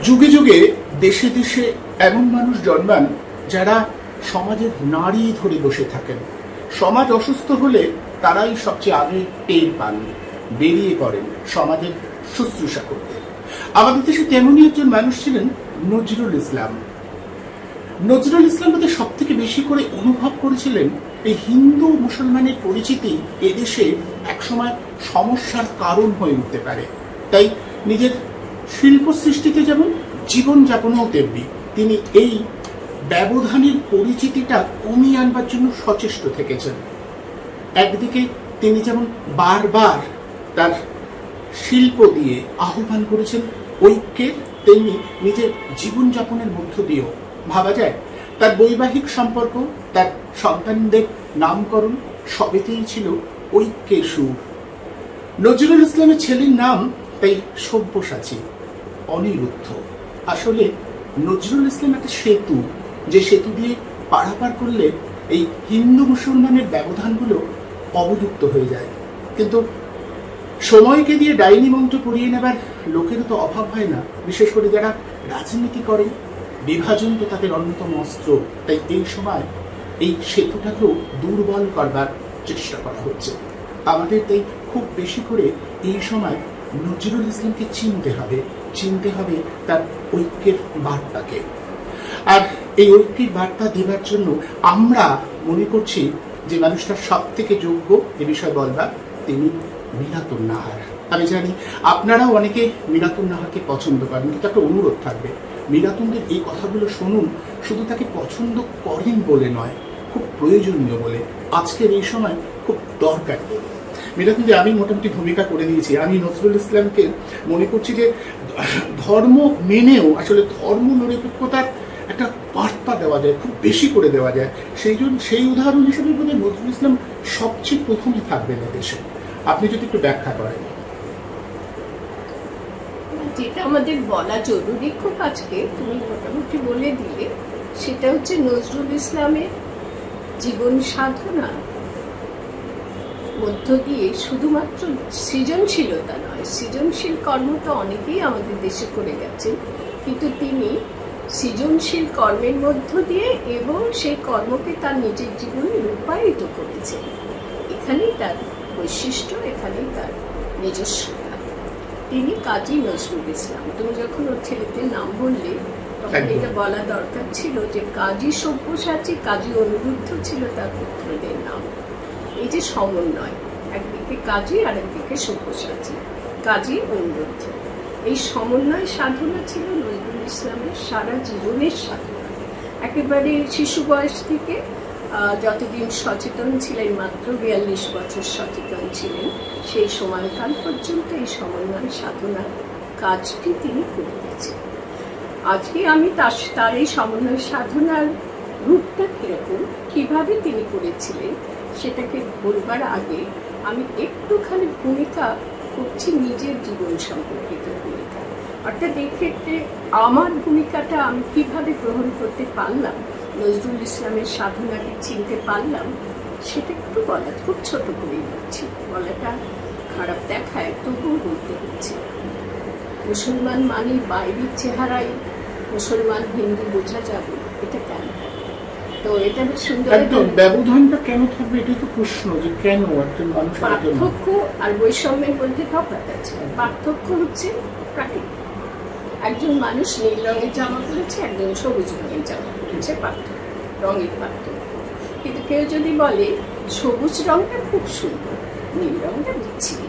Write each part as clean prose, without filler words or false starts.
যুগে যুগে দেশে দেশে এমন মানুষ জন্মান যারা সমাজের নাড়ি ধরে বসে থাকেন। সমাজ অসুস্থ হলে তারাই সবচেয়ে আগে টের পান, বেরিয়ে পড়েন সমাজের শুশ্রূষা করতে। আমাদের দেশে তেমনই একজন মানুষ ছিলেন নজরুল ইসলাম। নজরুল ইসলাম তাদের সব থেকে বেশি করে অনুভব করেছিলেন এই হিন্দু মুসলমানের পরিচিতি এদেশে একসময় সমস্যার কারণ হয়ে উঠতে পারে। তাই নিজের শিল্প সৃষ্টিতে যেমন জীবনযাপনেও তেমনি তিনি এই ব্যবধানের পরিচিতিটা কমিয়ে আনবার জন্য সচেষ্ট থেকেছেন। একদিকে তিনি যেমন বারবার তার শিল্প দিয়ে আহ্বান করেছেন ঐক্যের, তেমনি নিজের জীবনযাপনের মধ্য দিয়েও ভাবা যায় তার বৈবাহিক সম্পর্ক, তার সন্তানদের নামকরণ সবেতেই ছিল ঐক্যের সুর। নজরুল ইসলামের ছেলের নাম তাই সব্যসাচী, অনিরুদ্ধ। আসলে নজরুল ইসলাম একটা সেতু, যে সেতু দিয়ে পারাপার করলে এই হিন্দু মুসলমানের ব্যবধানগুলো অবলুপ্ত হয়ে যায়। কিন্তু সময়কে দিয়ে ডাইনি মন্ত্র পড়িয়ে নেবার লোকেরও তো অভাব হয় না, বিশেষ করে যারা রাজনীতি করেন। বিভাজন তো তাদের অন্যতম অস্ত্র। তাই এই সময় এই সেতুটাকেও দুর্বল করবার চেষ্টা করা হচ্ছে। আমাদের তাই খুব বেশি করে এই সময় নজরুল ইসলামকে চিনতে হবে তার ঐক্যের বার্তাকে। আর এই ঐক্যের বার্তা দেবার জন্য আমরা মনে করছি যে মানুষটা সব থেকে যোগ্য এ বিষয়ে বলবার, তিনি মিরাতুন নাহার। আমি জানি আপনারাও অনেকে মিরাতুন নাহারকে পছন্দ করেন, কিন্তু একটা অনুরোধ থাকবে, মিরাতুনদের এই কথাগুলো শুনুন শুধু তাকে পছন্দ করেন বলে নয়, খুব প্রয়োজনীয় বলে, আজকের এই সময় খুব দরকারি বলে। মিরাতুনদের আমি মোটামুটি ভূমিকা করে দিয়েছি। আমি নজরুল ইসলামকে মনে করছি যে ধর্ম মেনেও আসলে ধর্ম নিরপেক্ষতার একটা বার্তা দেওয়া যায়, খুব বেশি করে দেওয়া যায়। সেই উদাহরণ হিসেবে বোধহয় নজরুল ইসলাম সবচেয়ে প্রথমে থাকবেন দেশে। আপনি যদি একটু ব্যাখ্যা করেন। যেটা আমাদের বলা জরুরি খুব, আজকে তুমি মোটামুটি বলে দিলে, সেটা হচ্ছে নজরুল ইসলামের জীবন সাধনা মধ্য দিয়ে শুধুমাত্র সৃজনশীলতা নয়, সৃজনশীল কর্ম তো অনেকেই আমাদের দেশে করে গেছেন, কিন্তু তিনি সৃজনশীল কর্মের মধ্য দিয়ে এবং সেই কর্মকে তার নিজের জীবনে রূপায়িত করেছেন। এখানেই তার বৈশিষ্ট্য, এখানেই তার নিজস্বতা। তিনি কাজী নজরুল ইসলাম। তুমি যখন ওর ছেলেদের নাম বললে তখন এটা বলা দরকার ছিল যে কাজী সব্যসাচী, কাজী অনিরুদ্ধ ছিল তার পুত্রদের নাম। এই যে সমন্বয়, একদিকে কাজী আর একদিকে সব্যসাচী, কাজী অনিরুদ্ধ, এই সমন্বয় সাধনা ছিল নজরুল ইসলামের সারা জীবনের সাধনা। একেবারে শিশু বয়স থেকে যতদিন সচেতন ছিলেন, মাত্র 42 বছর সচেতন ছিলেন, সেই সময়কাল পর্যন্ত এই সমন্বয় সাধনার কাজটি তিনি করে গেছেন। আজকে আমি তার এই সমন্বয় সাধনার রূপটা কীরকম, কীভাবে তিনি করেছিলেন সেটাকে বলবার আগে আমি একটুখানি ভূমিকা করছি নিজের জীবন সম্পর্কিত ভূমিকা। অর্থাৎ এই ক্ষেত্রে আমার ভূমিকাটা আমি কীভাবে গ্রহণ করতে পারলাম, নজরুল ইসলামের সাধনাকে চিনতে পারলাম, সেটা একটু বলা, খুব ছোট করেই বলছি, বলাটা খারাপ দেখায়, তবুও বলতে হচ্ছে। মুসলমান মানে বাইরের চেহারায় মুসলমান হিন্দু বোঝা যাবে, এটা কেন? তো এটা সুন্দর ব্যবধানটা কেন থাকবে, এটাই তো প্রশ্ন, যে কেন একজন মানুষ। পার্থক্য আর বৈষম্যের মধ্যে তফাৎ আছে। পার্থক্য হচ্ছে প্রাকৃতিক। একজন মানুষ নীল রঙের জামা পরেছে, একজন সবুজ রঙের জামা পরেছে, পার্থক্য, রঙের পার্থক্য। কিন্তু কেউ যদি বলে সবুজ রঙটা খুব সুন্দর, নীল রঙটা বিচ্ছিরি,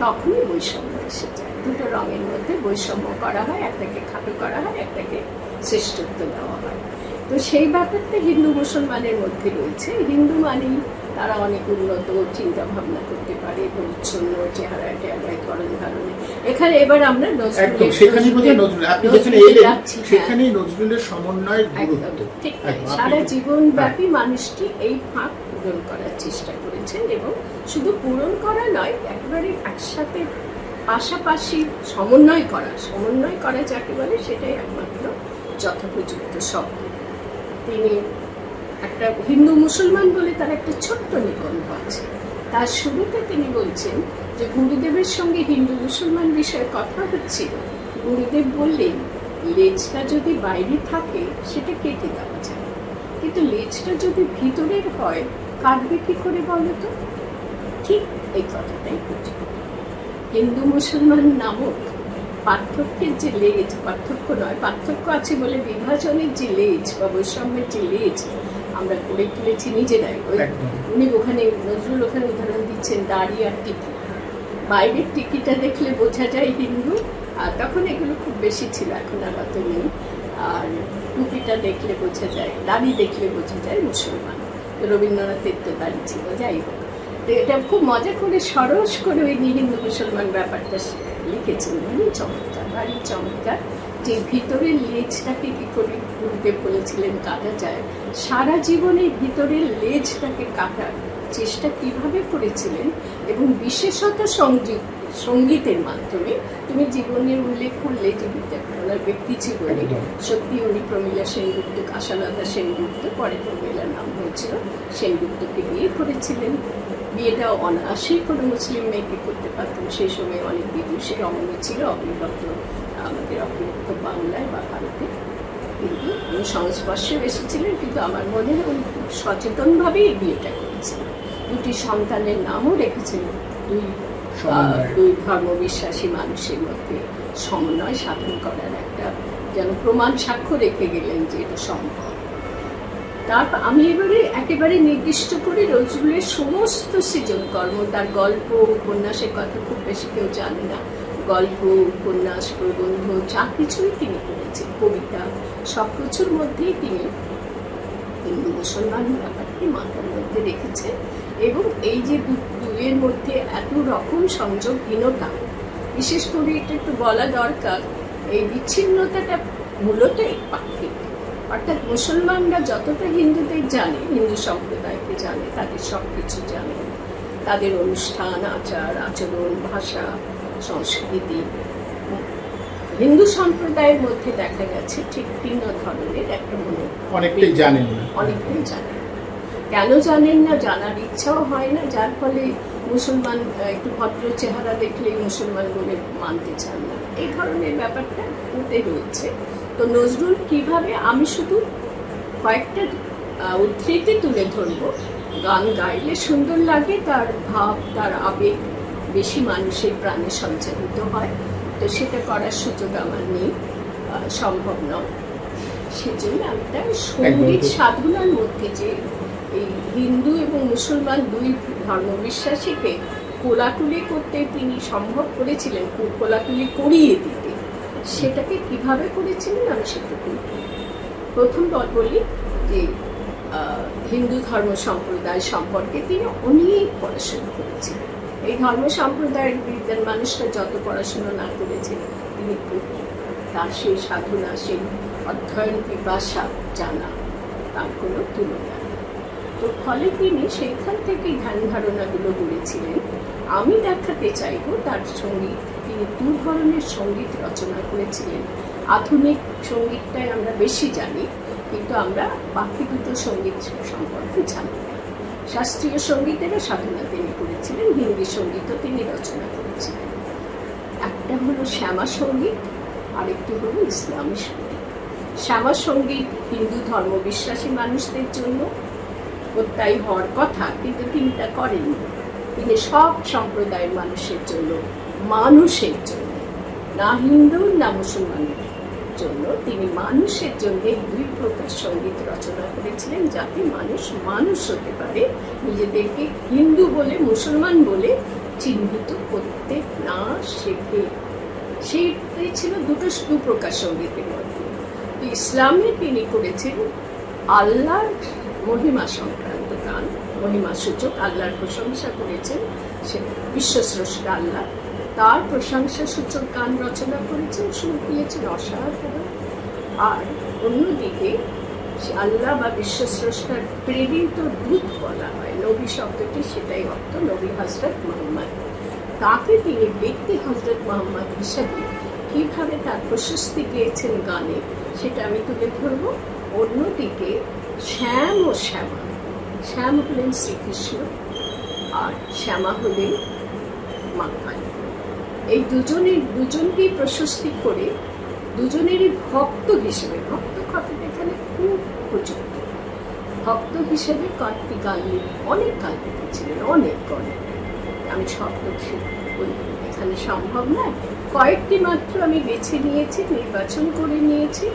তখনই বৈষম্য এসে যায়। দুটো রঙের মধ্যে বৈষম্য করা হয়, একটাকে খাটো করা হয়, একটাকে শ্রেষ্ঠত্ব দেওয়া হয়। তো সেই ব্যাপারটা হিন্দু মুসলমানের মধ্যে রয়েছে। হিন্দু মানেই তারা অনেক উন্নত চিন্তা ভাবনা করতে পারে, পরিচ্ছন্ন চেহারা টেহারায়, ধরন ধারণে। এখানে এবার আমরা নজরুলের সমন্বয়ের ঠিক সারা জীবন ব্যাপী মানুষটি এই ফাঁক পূরণ করার চেষ্টা করেছেন, এবং শুধু পূরণ করা নয়, একেবারে একসাথে পাশাপাশি সমন্বয় করা যাকে বলে, সেটাই একমাত্র যথোপযুক্ত শব্দ। তিনি একটা হিন্দু মুসলমান বলে তার একটা ছোট্ট নিবন্ধ আছে। তার শুরুতে তিনি বলছেন যে গুরুদেবের সঙ্গে হিন্দু মুসলমান বিষয়ে কথা হচ্ছিল। গুরুদেব বললেন লেজটা যদি বাইরে থাকে সেটা কেটে দেওয়া যায়, কিন্তু লেজটা যদি ভিতরের হয় কাটবে কি করে বলো তো? ঠিক এই কথাটাই বুঝবো। হিন্দু মুসলমান নামক পার্থক্যের যে লেজ, পার্থক্য নয়, পার্থক্য আছে বলে বিভাজনের যে লেজ বা বৈষম্যের যে লেজ আমরা গড়ে তুলেছি নিজেরাই। উনি ওখানে, নজরুল ওখানে উদাহরণ দিচ্ছেন দাড়ি আর টিকি। বাইরের টিকিটা দেখলে বোঝা যায় হিন্দু, আর তখন এগুলো খুব বেশি ছিল, এখন আর অত নেই। আর টুপিটা দেখলে বোঝা যায়, দাড়ি দেখলে বোঝা যায় মুসলমান। রবীন্দ্রনাথের তো দাড়ি ছিল, যাই হোক। তো এটা খুব মজা করে সরস করে ওই হিন্দু মুসলমান ব্যাপারটা লিখেছেন, ভারী চমৎকার, ভারী চমৎকার। যে ভিতরের লেজটাকে কি করে গুরুদেব বলেছিলেন কাটা যায়, সারা জীবনে ভিতরের লেজটাকে কাটার চেষ্টা কিভাবে করেছিলেন, এবং বিশেষত সঙ্গীতের মাধ্যমে। তুমি জীবনে উল্লেখ করলে যে ওনার ব্যক্তি জীবনে সত্যি উনি প্রমীলা সেনগুপ্ত, আশালতা সেনগুপ্ত, পরে প্রমীলার নাম হয়েছিল, সেনগুপ্তকে বিয়ে করেছিলেন। বিয়েটা অনায়াসেই কোনো মুসলিম মেয়েকে করতে পারতেন। সেই সময় অনেক বিদুষী রমণী ছিল অবিভক্ত, আমাদের অবিভক্ত বাংলায় বা ভারতে, কিন্তু উনি সংস্পর্শেও এসেছিলেন। কিন্তু আমার মনে হয় উনি খুব সচেতনভাবেই বিয়েটা করেছিলেন। দুটি সন্তানের নামও রেখেছিলেন, দুই ধর্মবিশ্বাসী মানুষের মধ্যে সমন্বয় সাধন করার একটা যেন প্রমাণ সাক্ষ্য রেখে গেলেন যে এটা সম্ভব। তারপর আমি একেবারে নির্দিষ্ট করে নজরুলের সমস্ত সৃজনকর্ম, তার গল্প উপন্যাসের কথা খুব বেশি কেউ জানে না। গল্প, উপন্যাস, প্রবন্ধ যা কিছুই তিনি করেছেন, কবিতা, সব কিছুর মধ্যেই তিনি হিন্দু মুসলমান ব্যাপারটি মাথার মধ্যে রেখেছেন। এবং এই যে দুয়ের মধ্যে এত রকম সংযোগহীনতা, বিশেষ করে এটা একটু বলা দরকার, এই বিচ্ছিন্নতাটা মূলত পাক্ষিক। অর্থাৎ মুসলমানরা যতটা হিন্দুদের জানে, হিন্দু সম্প্রদায়কে জানে, তাদের সব কিছু জানে, তাদের অনুষ্ঠান, আচার আচরণ, ভাষা, সংস্কৃতি, হিন্দু সম্প্রদায়ের মধ্যে দেখা গেছে ঠিক ভিন্ন ধরনের একটা অনেকটাই জানেন না। কেন জানেন না, জানার ইচ্ছাও হয় না, যার ফলে মুসলমান একটু ভদ্র চেহারা দেখলেই মুসলমান বলে মানতে চান না, এই ধরনের ব্যাপারটা হতে রয়েছে। তো নজরুল কিভাবে, আমি শুধু কয়েকটা উদ্ধৃতি তুলে ধরব। গান গাইলে সুন্দর লাগে, তার ভাব, তার আবেগ বেশি মানুষের প্রাণে সঞ্চারিত হয়। তো সেটা করার সুযোগ আমার নেই, সম্ভব নয়। সেজন্য একটা সঙ্গীত সাধনার মধ্যে যে এই হিন্দু এবং মুসলমান দুই ধর্মবিশ্বাসীকে কোলাকুলি করতে তিনি সম্ভব করেছিলেন, কোলাকুলি করিয়ে দিতে, সেটাকে কিভাবে করেছিলেন আমি সেটুকু প্রথম বলি। যে হিন্দু ধর্ম সম্প্রদায় সম্পর্কে তিনি অনেক পড়াশোনা করেছিলেন। এই ধর্ম সম্প্রদায়ের বিদ্যার মানুষরা যত পড়াশোনা না করেছেন, তিনি তার সেই সাধনা, সেই অধ্যয়ন পিপাসা জানা তার কোনো তুলনা নেই। তো ফলে তিনি সেইখান থেকে ধ্যান ধারণাগুলো গড়েছিলেন। আমি দেখাতে চাইব তার সঙ্গীত, তিনি দু ধরনের সঙ্গীত রচনা করেছিলেন। আধুনিক সঙ্গীতটাই আমরা বেশি জানি, কিন্তু আমরা বাকি দুটো সঙ্গীত সম্পর্কে জানি না। শাস্ত্রীয় সঙ্গীতেরও সাধনা তিনি করেছিলেন, হিন্দি সঙ্গীতও তিনি রচনা করেছিলেন। একটা হলো শ্যামা সঙ্গীত, আরেকটি হলো ইসলামী সঙ্গীত। শ্যামা সঙ্গীত হিন্দু ধর্মবিশ্বাসী মানুষদের জন্য প্রত্যয় হওয়ার কথা, কিন্তু তিনি তা করেননি। তিনি সব সম্প্রদায়ের মানুষের জন্য, মানুষের জন্য, না হিন্দু না মুসলমানের জন্য, তিনি মানুষের জন্য দুই প্রকার সঙ্গীত রচনা করেছিলেন, যাতে মানুষ হতে পারে, নিজেদেরকে হিন্দু বলে মুসলমান বলে চিহ্নিত করতে না শেখে। সেইটাই ছিল দু প্রকার সঙ্গীতের মধ্যে। ইসলামে তিনি করেছেন আল্লাহর মহিমা সংক্রান্ত গান, মহিমা সূচক, আল্লাহর প্রশংসা করেছেন, সে বিশ্বস্রষ্টা আল্লাহ, তার প্রশংসা সূচক গান রচনা করেছেন, সুর দিয়েছেন অসাধারণ। আর অন্যদিকে আল্লাহ বা বিশ্বস্রষ্টার প্রেরিত দূত বলা হয়, নবী শব্দটি সেটাই অর্থ, নবী হযরত মুহাম্মদ। তাকে তিনি ব্যক্তি হযরত মুহাম্মদ হিসাবে কীভাবে তার প্রশস্তি গিয়েছেন গানে, সেটা আমি তুলে ধরব। অন্যদিকে শ্যাম ও শ্যামা, শ্যাম হলেন শ্রীকৃষ্ণ আর শ্যামা হলেন মা কালী। এই দুজনকেই প্রশস্তি করে দুজনেরই ভক্ত হিসেবে, ভক্ত কথাটা এখানে খুব প্রচলিত, ভক্ত হিসেবে কয়েকটি গান অনেক গান লিখেছিলেন, অনেক গান। আমি সব এখানে সম্ভব নয়, কয়েকটি মাত্র আমি বেছে নিয়েছি, নির্বাচন করে নিয়েছি।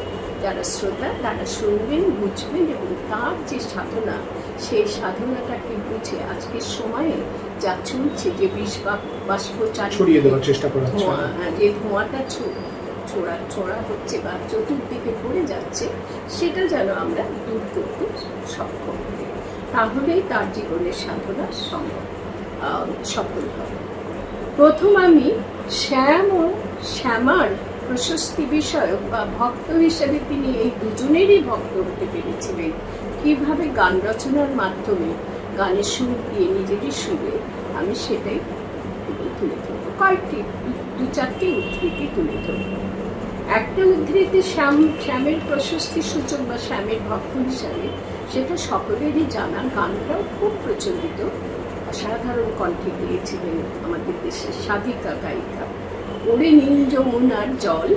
যারা শ্রোতা তারা শুনবেন, বুঝবেন এবং তার যে সাধনা, সেই সাধনাটাকে বুঝে আজকের সময়ে যা চলছে, যে বাষ্প ছড়িয়ে দেওয়ার চেষ্টা করা হচ্ছে, যে ধোঁয়াটা ছোড়া হচ্ছে বা চতুর্দিকে পড়ে যাচ্ছে, সেটা যেন আমরা দূর করতে সক্ষম হই, তাহলেই তার জীবনের সাধনা সফল হবে। প্রথম আমি শ্যাম ও শ্যামার প্রশস্তি বিষয়ক বা ভক্ত হিসেবে তিনি এই দুজনেরই ভক্ত হতে পেরেছিলেন, কিভাবে গান রচনার মাধ্যমে গানের সুর দিয়ে নিজেরই সুরে, আমি সেটাই তুলে ধরব। কয়েকটি দু চারটি উদ্ধৃতি তুলে ধরব। একটা উদ্ধৃতি শ্যামের প্রশস্তি সূচক বা শ্যামের ভক্ত হিসাবে, সেটা সকলেরই জানা, গানটাও খুব প্রচলিত, অসাধারণ কণ্ঠে গিয়েছিলেন আমাদের দেশের সাধিকা গায়িকা। ওরে নীল যমুনার জল,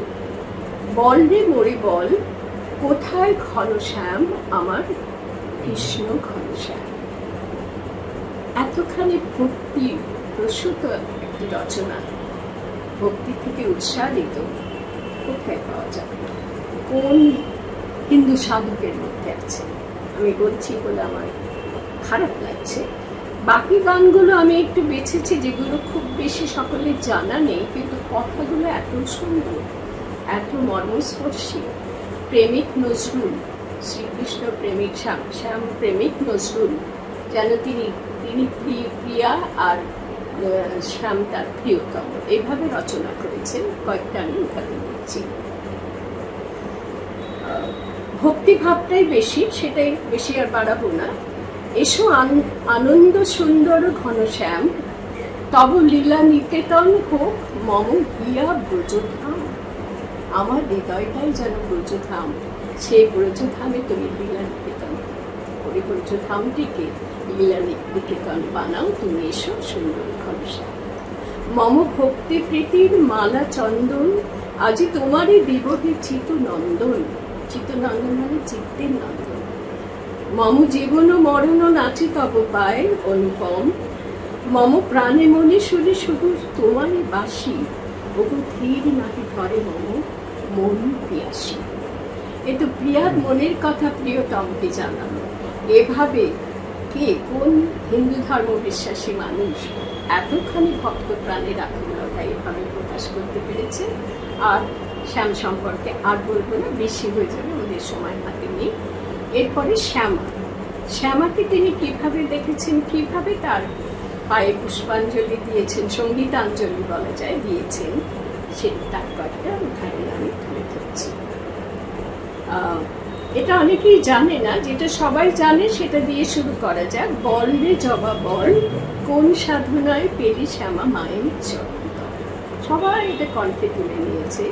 বল রে মোরে বল, কোথায় ঘনশ্যাম আমার কৃষ্ণ ঘনশ্যাম। এতখানি ভক্তি প্রসূত একটি রচনা, ভক্তি থেকে উৎসাহিত, কোথায় পাওয়া যাবে, কোন হিন্দু সাধকের মধ্যে আছে? আমি বলছি বলে আমার খারাপ লাগছে। বাকি গানগুলো আমি একটু বেছেছি, যেগুলো খুব বেশি সকলের জানা নেই, কিন্তু কথাগুলো এত সুন্দর, এত মর্মস্পর্শী। প্রেমিক নজরুল, শ্রীকৃষ্ণ প্রেমিক শ্যাম প্রেমিক নজরুল, যেন তিনি প্রিয়া আর শ্যাম তার প্রিয়তম, এইভাবে রচনা করেছেন। কয়েকটা আমি উদাহরণ দিচ্ছি। ভক্তিভাবটাই বেশি, সেটাই বেশি আর বাড়াবো না। এসো আনন্দ সুন্দর ঘনশ্যাম, তব লীলা নিকেতন হোক মম হিয়া ব্রজধাম। আমার হৃদয়টাই যেন ব্রজধাম, সেই ব্রজধামে তুমি লীলা নিকেতন, ওই ব্রজধামটিকে লীলা নিকেতন বানাও, তুমি এসো সুন্দর ঘনশ্যাম। মম ভক্তি প্রীতির মালা চন্দন, আজি তোমারই দিবহে চিত্তনন্দন। চিত্তনন্দন মানে চিত্তের নন্দন। মম জীবন মরণ নাচি তব পায় অনুপম, মম প্রাণে মনে শুনে শুধু তোমারই বাসি, ওগো ধীর নাহি ধরে মম মন পিয়াসী। এ তো প্রিয়ার মনের কথা প্রিয়তমকে জানানো। এভাবে কে, কোন হিন্দু ধর্ম বিশ্বাসী মানুষ এতখানি ভক্ত প্রাণের আকুলতা এভাবে প্রকাশ করতে পেরেছে? আর শ্যাম সম্পর্কে আর বলবো না, বেশি হয়ে যাবে, ওদের সময় হাতে নেই। এরপরে শ্যামাকে তিনি কিভাবে দেখেছেন, কিভাবে তার পায়ে পুষ্পাঞ্জলি দিয়েছেন, সঙ্গীতাঞ্জলি বলা যায় দিয়েছেন, তার কয়েকটা উদাহরণ আমি তুলে ধরছি। এটা অনেকেই জানে না, যেটা সবাই জানে সেটা দিয়ে শুরু করা যাক। বল রে জবা বল, কোন সাধনায় পেলি শ্যামা মায়ের চরণ। সবাই এটা কণ্ঠে তুলে নিয়েছে।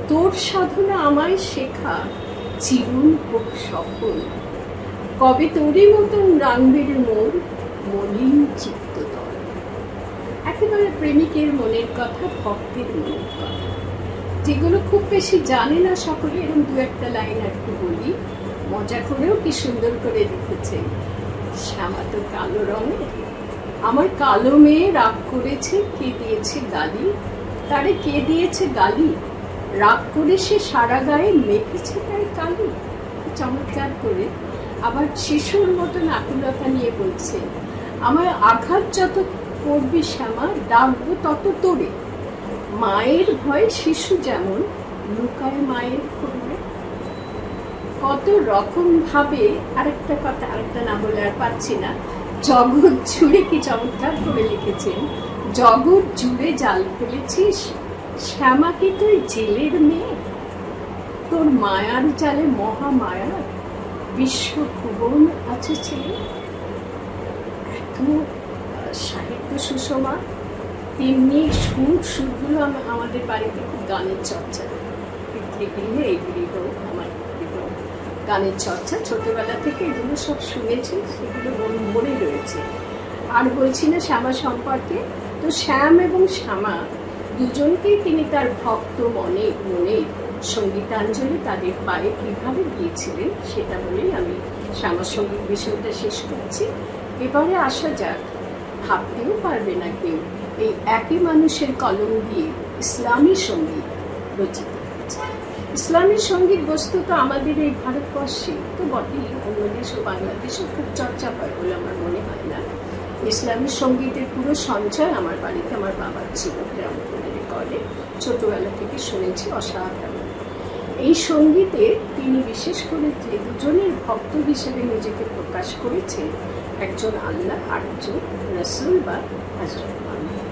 তোর সাধনা আমায় শেখা, জীবন হোক সফল, কবে তোরই মতন রাঙবে রে মোর মলিন চিত্ততল। একেবারে প্রেমিকের মনের কথা, ভক্তের মনের কথা, যেগুলো খুব বেশি জানে না সকলে। এরকম দু একটা লাইন একটু বলি, মজা করেও কি সুন্দর করে লিখেছে। শ্যামা তো কালো রঙের, আমার কালো মেয়ে রাগ করেছে, কে দিয়েছে গালি, তারে কে দিয়েছে গালি, রাগ করে সে সারা গায়ে মেখেছে তাই কালি। চমৎকার করে আবার শিশুর মতন আকুলতা নিয়ে বলছে, আমার আঘাত যত করবি শ্যামা, ডাকবো তত তোরে, মায়ের ভয় শিশু যেমন লুকায় মায়ের করবে। কত রকম ভাবে, আরেকটা কথা, আরেকটা না বলে আর পাচ্ছি না। জগৎ জুড়ে কি চমৎকার করে লিখেছেন, জগৎ জুড়ে জাল ফেলেছিস শ্যামা, কি তুই জেলের মেয়ে, তোর মায়ার জালে মহামায়া বিশ্ব ভুবন আছে ছেলে। এত সাহিত্য সুষমা, তেমনি সুরগুলো আমাদের বাড়িতে খুব গানের চর্চা, গৃহে এইগুলি হোক, আমার গানের চর্চা ছোটবেলা থেকে এগুলো সব শুনেছি, সেগুলো মনে রয়েছে। আর বলছি না শ্যামা সম্পর্কে, তো শ্যাম এবং শ্যামা দুজনকেই তিনি তার ভক্ত মনে সঙ্গীতাঞ্জলি তাদের পায়ে কীভাবে দিয়েছিলেন সেটা বলেই আমি শ্যামাসঙ্গীত বিষয়টা শেষ করছি। এবারে আসা যাক, ভাবতেও পারবে না কেউ এই একই মানুষের কলম দিয়ে ইসলামী সঙ্গীত রচিত হয়েছে। ইসলামী সঙ্গীত বস্তুত আমাদের এই ভারতবর্ষে তো বটেই, অন্য দেশ ও বাংলাদেশেও খুব চর্চা হয় বলে আমার মনে হয় না। ইসলামী সঙ্গীতের পুরো সঞ্চয় আমার বাড়িতে আমার বাবার ছিল, গ্রামোফোনের রেকর্ডে ছোটবেলা থেকে শুনেছি, অসাধারণ। এই সঙ্গীতে তিনি বিশেষ করে যে দুজনের ভক্ত হিসেবে নিজেকে প্রকাশ করেছেন, একজন আল্লাহ আর একজন রসুল বা হযরত মুহাম্মদ।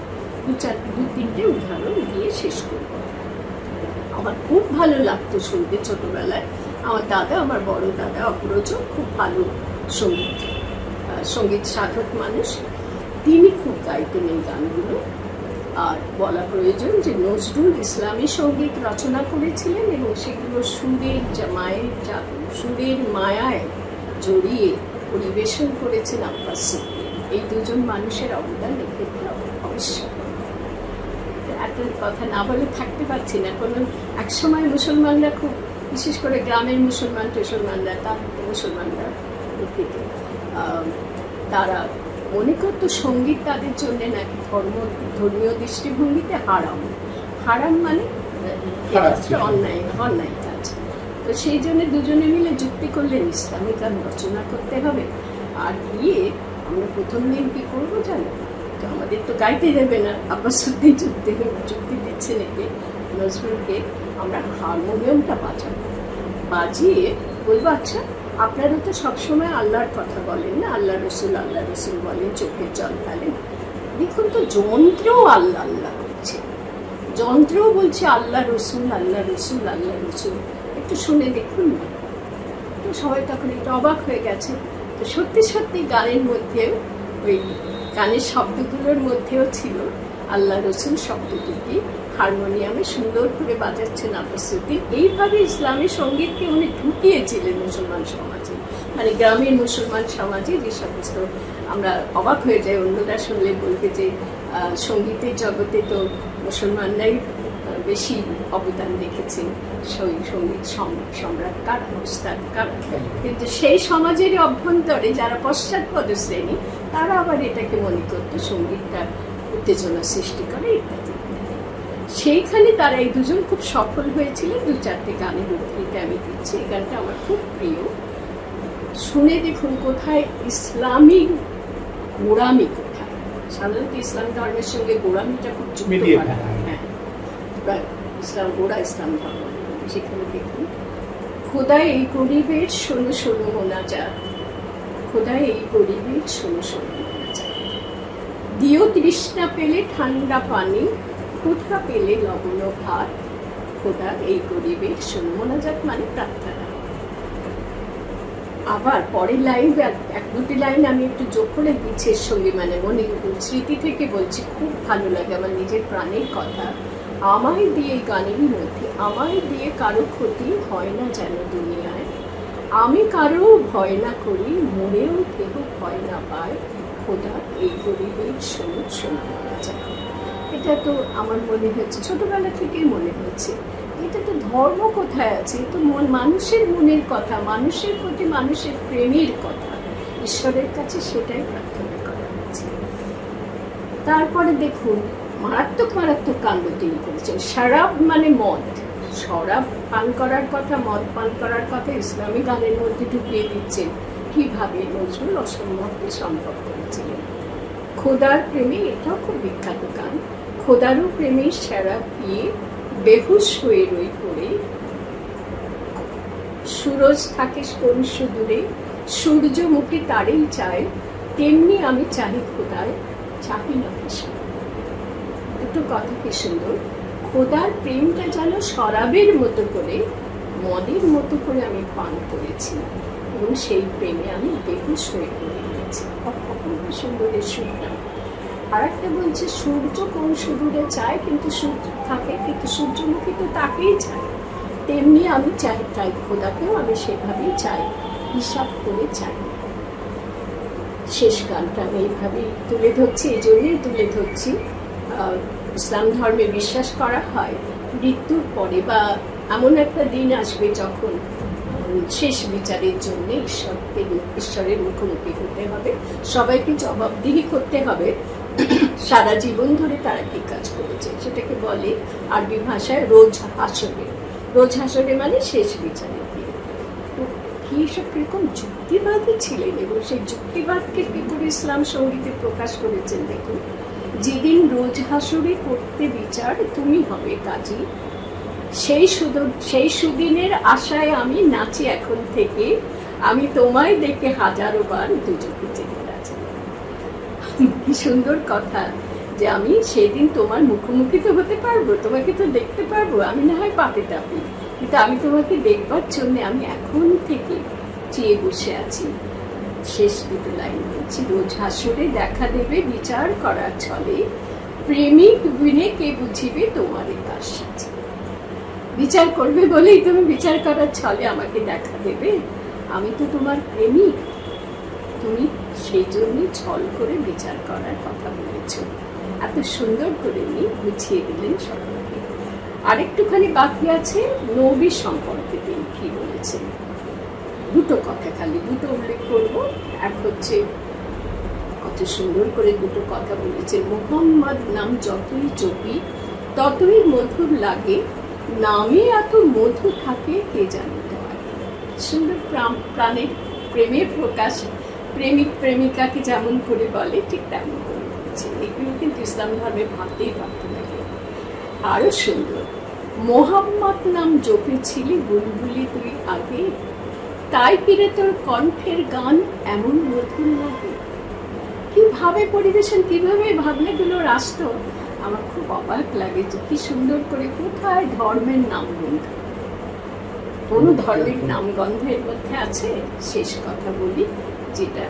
দু তিনটে উদাহরণ দিয়ে শেষ করব। আমার খুব ভালো লাগতো শুনতে ছোটবেলায়। আমার দাদা, আমার বড় দাদা অগ্রজ খুব ভালো সঙ্গীত সাধক মানুষ, তিনি খুব গাইতেন এই গানগুলো। আর বলা প্রয়োজন যে নজরুল ইসলামী সঙ্গীত রচনা করেছিলেন এবং সেগুলো সুরের মায়ায় জড়িয়ে পরিবেশন করেছেন আব্বাস সিদ্দিকী। এই দুজন মানুষের অবদান এক্ষেত্রে অবশ্যই। এত কথা না বলে থাকতে পারছি না। কোনো একসময় মুসলমানরা খুব, বিশেষ করে গ্রামের মুসলমানরা তারা মনে করতো সঙ্গীত তাদের জন্য নাকি ধর্মীয় দৃষ্টিভঙ্গিতে হারাম মানে অন্যায় কাজ। তো সেই জন্য দুজনে মিলে যুক্তি করলেন ইসলামিক গান রচনা করতে হবে। আর গিয়ে আমরা প্রথম দিন কি করবো জানো, তো আমাদের তো গাইতে দেবে না, আব্বাস সিদ্দিকী যুক্তি দিচ্ছেন একে নজরুলকে, আমরা হারমোনিয়ামটা বাজিয়ে বলবো, আচ্ছা আপনারা তো সবসময় আল্লাহর কথা বলেন না, আল্লাহ রসুল বলেন, চোখের জল ফেলেন, দেখুন তো যন্ত্রও আল্লাহ আল্লাহ করছে, যন্ত্রও বলছে আল্লাহ রসুল, একটু শুনে দেখুন না। তো সবাই তখন একটু অবাক হয়ে গেছে। তো সত্যি সত্যি গানের মধ্যেও, ওই গানের শব্দগুলোর মধ্যেও ছিল আল্লাহ রসুল শব্দটি হারমোনিয়ামে সুন্দর করে বাজাচ্ছেন আব্বাস সিদ্দিকী। এইভাবে ইসলামী সঙ্গীতকে উনি ঢুকিয়েছিলেন মুসলমান সমাজে, মানে গ্রামের মুসলমান সমাজে। যে সমস্ত আমরা অবাক হয়ে যাই, অন্যরা শুনলে বলবে যে সঙ্গীতের জগতে তো মুসলমানরাই বেশি অবদান রেখেছেন, সঙ্গীত সম্রাট কারা, ওস্তাদ কারা। কিন্তু সেই সমাজের অভ্যন্তরে যারা পশ্চাৎপদ শ্রেণী, তারা আবার এটাকে মনে করতো সঙ্গীতটা উত্তেজনা সৃষ্টি করে ইত্যাদি। সেইখানে তারা এই দুজন খুব সফল হয়েছিলেন। 2-4টে গানের উদ্ধৃতি আমি দিচ্ছি। এই গানটা আমার খুব প্রিয়, শুনে দেখুন কোথায় ইসলামী গোড়ামি, কোথায় সাধারণত ইসলাম ধর্মের সঙ্গে গোড়ামিটা খুব যুক্ত করা হয়। হ্যাঁ, ইসলাম ধর্ম, সেখানে দেখুন, খোদা এই গরিবের শোনো শোনো মোনাজাত, খোদা এই গরিবের শোনো শোনো মোনাজাত, দিও তৃষ্ণা পেলে ঠান্ডা পানি, ক্ষুধা পেলে লবণ ভাত, খোদা এই গরিবের শোনো মোনাজাত মানে প্রার্থনা। আবার পরের লাইন, 1-2টি লাইন আমি একটু যোগ করে দিচ্ছি এর সঙ্গে, মানে মনে স্মৃতি থেকে বলছি, খুব ভালো লাগে, আমার নিজের প্রাণের কথা। আমায় দিয়ে, গানেরই মধ্যে, আমায় দিয়ে কারো ক্ষতি হয় না যেন দুনিয়ায়, আমি কারো ভয় না করি, মরেও কেহ ভয় না পায়, খোদা এই গরিবের শোনো শোনো মোনাজাত। এটা তো আমার মনে হচ্ছে, ছোটবেলা থেকেই মনে হচ্ছে, এটা তো ধর্ম কোথায় আছে, তো মানুষের মনের কথা, মানুষের প্রতি মানুষের প্রেমের কথা, ঈশ্বরের কাছে সেটাই প্রার্থনা করা হচ্ছে। তারপরে দেখুন, মারাত্মক কাণ্ড তিনি করেছেন। শরাব মানে মদ, শরাব পান করার কথা, মদ পান করার কথা ইসলামী গানের মধ্যে ঢুকিয়ে দিচ্ছেন। কিভাবে নজরুল অসম্ভবকে সম্ভব করেছিলেন। খোদার প্রেমে, এটাও খুব বিখ্যাত গান, খোদারও প্রেমে শরাব পিয়ে বেহুশ হয়ে রই পড়ে, সুরজ থাকে কোন সুদূরে, সূর্যমুখী তারেই চায়, তেমনি আমি চাহি খোদায়, চাহি না হিসাব। দুটো কথা কি সুন্দর। খোদার প্রেমটা যেন শরাবের মতো করে, মদের মতো করে আমি পান করেছি এবং সেই প্রেমে আমি বেহুশ হয়ে পড়ে গেছি। অপূর্ব সুন্দরের সুরটা। আর একটা বলছে, সূর্য কোন সুদূরে চায়, কিন্তু সূর্য থাকে, কিন্তু সূর্যমুখী তো তাকেই চায়, তেমনি আমি চাই খোদাকেও আমি সেভাবেই চাই, হিসাব করে চাই। শেষ গানটা আমি এইভাবেই তুলে ধরছি, এই জন্যই তুলে ধরছি। ইসলাম ধর্মে বিশ্বাস করা হয় মৃত্যুর পরে বা এমন একটা দিন আসবে যখন শেষ বিচারের জন্য ঈশ্বরের মুখোমুখি হতে হবে, সবাইকে জবাবদিহি করতে হবে সারা জীবন ধরে তারা কি কাজ করেছে। সেটাকে বলে আরবি ভাষায় রোজ হাসরে। রোজ হাসরে মানে শেষ বিচারের দিন। তো কি সব কিরকম যুক্তিবাদী ছিলেন, এবং সেই যুক্তিবাদকে কি করে ইসলাম সঙ্গীতে প্রকাশ করেছেন। দেখুন, যেদিন রোজ হাসরে করতে বিচার তুমি হবে কাজী, সেই সুদিনের আশায় আমি নাচি এখন থেকে, আমি তোমায় দেখে হাজারো বার দুজকে যেতে রাজি। কি সুন্দর কথা, যে আমি সেদিন তোমার মুখোমুখি তো হতে পারবো, তোমাকে তো দেখতে পারবো, আমি না হয় পাতে টাপি, কিন্তু আমি তোমাকে দেখবার জন্য আমি এখন থেকে চেয়ে বসে আছি। শেষ দুটো লাইন বলছি, রোজ হাসরে দেখা দেবে বিচার করার ছলে, প্রেমিক বিনে কে বুঝিবে তোমারই তার সাথে। বিচার করবে বলেই তুমি বিচার করার ছলে আমাকে দেখা দেবে, আমি তো তোমার প্রেমিক, তুমি সেই জন্যই ছল করে বিচার করার কথা বলেছ। এত সুন্দর করে উনি বুঝিয়ে দিলেন সকলকে। আরেকটুখানি বাকি আছে নবী সম্পর্কে তিনি কি বলেছেন। দুটো কথা, খালি দুটো উল্লেখ করব। এক হচ্ছে, কত সুন্দর করে দুটো কথা বলেছেন, মুহাম্মদ নাম যতই জপি ততই মধুর লাগে, নামে এত মধু থাকে কে জানতে পারে। সুন্দর প্রাণের প্রেমের প্রকাশ, প্রেমিক প্রেমিকাকে যেমন করে বলে ঠিক তেমন করে বলেছেন। এগুলো কিন্তু ইসলাম ধর্মে ভাবতেই ভাবতে লাগে। আরো সুন্দর, মোহাম্মদ নাম জপেছিলি বুলবুলি তুই আগে, তাই কিরে তোর কণ্ঠের গান এমন মধুর লাগে। কিভাবে পরিবেশন, কিভাবে ভাবনাগুলোর আসতো, আমার খুব অবাক লাগে যে কি সুন্দর করে। কোথায় ধর্মের নামগন্ধ, কোন ধর্মের নামগন্ধের মধ্যে আছে। শেষ কথা বলি, যেটা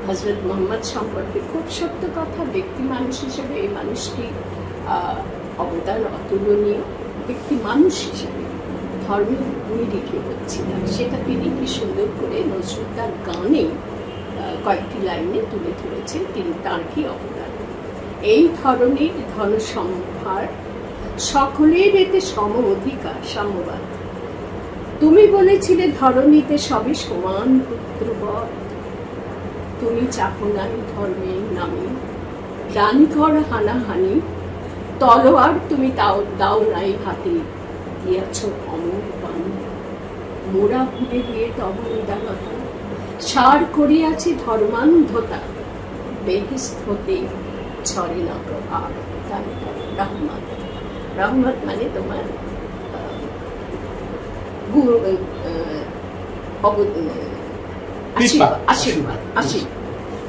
হযরত মুহাম্মদ সম্পর্কে খুব সত্য কথা। ব্যক্তি মানুষ হিসেবে এই মানুষটি অবদান অতুলনীয়। ব্যক্তি মানুষ হিসেবে ধর্মের নিরিখে হচ্ছে না, সেটা তিনি কি সুন্দর করে নজরুল তার গানে কয়েকটি লাইনে তুলে ধরেছেন। তিনি তার কি অবদান। এই ধরনের ধনসম্ভার সকলের এতে সম অধিকার সাম্যবাদ। তুমি বলেছিলে ধরণীতে সবই সমান পুত্রবৎ, তুমি চাপো নাই ধর্মের নামে রানীঘর হানাহানি, তলোয়ার তুমি দাও নাই হাতে, দিয়াছ অমর বাণী। মোরা ভুলে দিয়ে তব উদারতা, সার করিয়াছি ধর্মান্ধতা, বেহেশত হতে ছড়ে না আর রহমত। রহমত মানে তোমার আশীর্বাদ।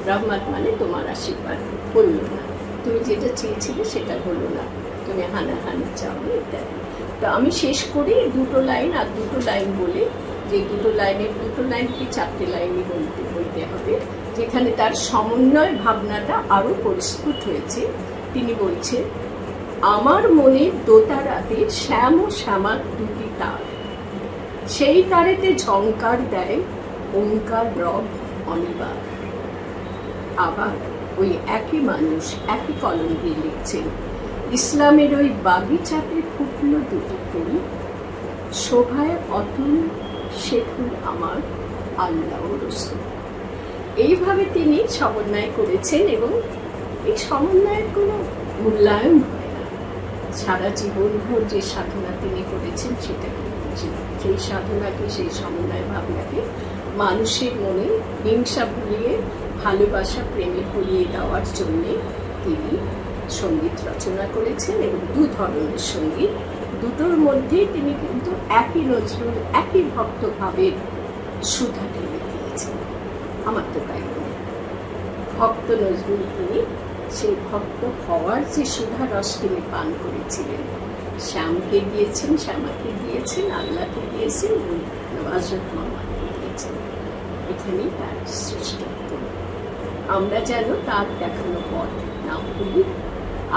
রহমত মানে তোমার আশীর্বাদ হলো না, তুমি যেটা চেয়েছিলে সেটা হলো না, তুমি হানাহানি চাও ইত্যাদি। তো আমি শেষ করি দুটো লাইন, আর দুটো লাইন বলে, যে দুটো লাইন কি চারটে লাইনই বলতে হবে, যেখানে তার সমন্বয় ভাবনাটা আরো পরিস্ফুট হয়েছে। তিনি বলছেন, আমার মনে দোতারাতে শ্যাম ও শ্যামার দুটি তার, সেই তারেতে ঝংকার দেয় ওঙ্কার রব অনিবার। আবার ওই একই মানুষ একই কলম দিয়ে লিখছেন, ইসলামের ওই বাগিচাতে ফুটলো দুটো ফুল, শোভায় অতুল সে ফুল আমার আল্লাহ রসুল। এইভাবে তিনি সমন্বয় করেছেন, এবং এই সমন্বয়ের কোনো মূল্যায়ন হয় না। সারা জীবনভর যে সাধনা তিনি করেছেন সেটাকে, সেই সাধনাকে, সেই সমন্বয় ভাবনাকে মানুষের মনে হিংসা ভুলিয়ে ভালোবাসা প্রেমে ভুলিয়ে দেওয়ার জন্যে তিনি সঙ্গীত রচনা করেছেন। এবং দু ধরনের সঙ্গীত, দুটোর মধ্যেই তিনি কিন্তু একই নজরুল, একই ভক্তভাবের সুধা ঢেলে দিয়েছেন। আমার তো তাই মনে হয়, ভক্ত নজরুল তিনি সেই ভক্ত হওয়ার যে সুধা রস তিনি পান করেছিলেন, শ্যামকে দিয়েছেন, শ্যামাকে দিয়েছেন, আল্লাহকে দিয়েছেন, এবং হযরত মুহাম্মদকে দিয়েছেন। এখানেই তার শ্রেষ্ঠত্ব। আমরা যেন তার দেখানো পথ না ভুলি।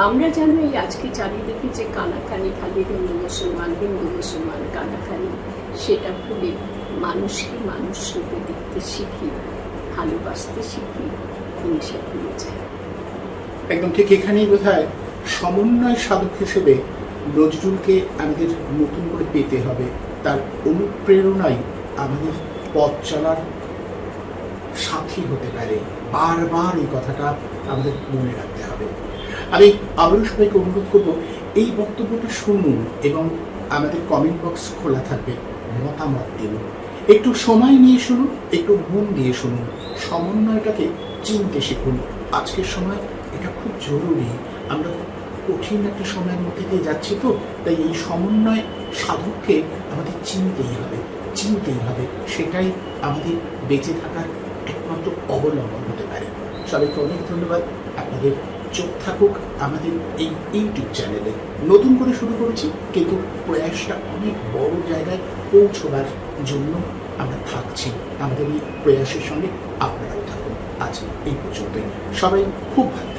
আমরা যেন এই আজকে চারিদিকে যে কানাকানি, খালি হিন্দু মুসলমান কানাকানি, সেটা ভুলে মানুষকে মানুষ রূপে দেখতে শিখি, ভালোবাসতে শিখি, হিংসা ভুলে যায়। একদম ঠিক। এখানেই বোধহয় সমন্বয় সাধক হিসেবে নজরুলকে আমাদের নতুন করে পেতে হবে, তার অনুপ্রেরণাই আমাদের পথ চলার সাথী হতে পারে। বারবার এই কথাটা আমাদের মনে রাখতে হবে। আমি আবারও সবাইকে অনুরোধ করব, এই বক্তব্যটা শুনুন এবং আমাদের কমেন্ট বক্স খোলা থাকবে, মতামত দিন। একটু সময় নিয়ে শুনুন, একটু মন দিয়ে শুনুন, সমন্বয়টাকে চিনতে শিখুন। আজকের সময় এটা খুব জরুরি। আমরা কঠিন একটা সময়ের মধ্যে দিয়ে যাচ্ছি, তো তাই এই সমন্বয় সাধককে আমাদের চিনতেই হবে। সেটাই আমাদের বেঁচে থাকার একমাত্র অবলম্বন হতে পারে। সবাইকে অনেক ধন্যবাদ। আপনাদের চোখ থাকুক আমাদের এই ইউটিউব চ্যানেলে। নতুন করে শুরু করেছি, কিন্তু প্রয়াসটা অনেক বড় জায়গায় পৌঁছবার জন্য আমরা থাকছি। আমাদের এই প্রয়াসের সঙ্গে আপনারাও থাকুন। আজ এই পর্যন্তই। সবাই খুব ভালো।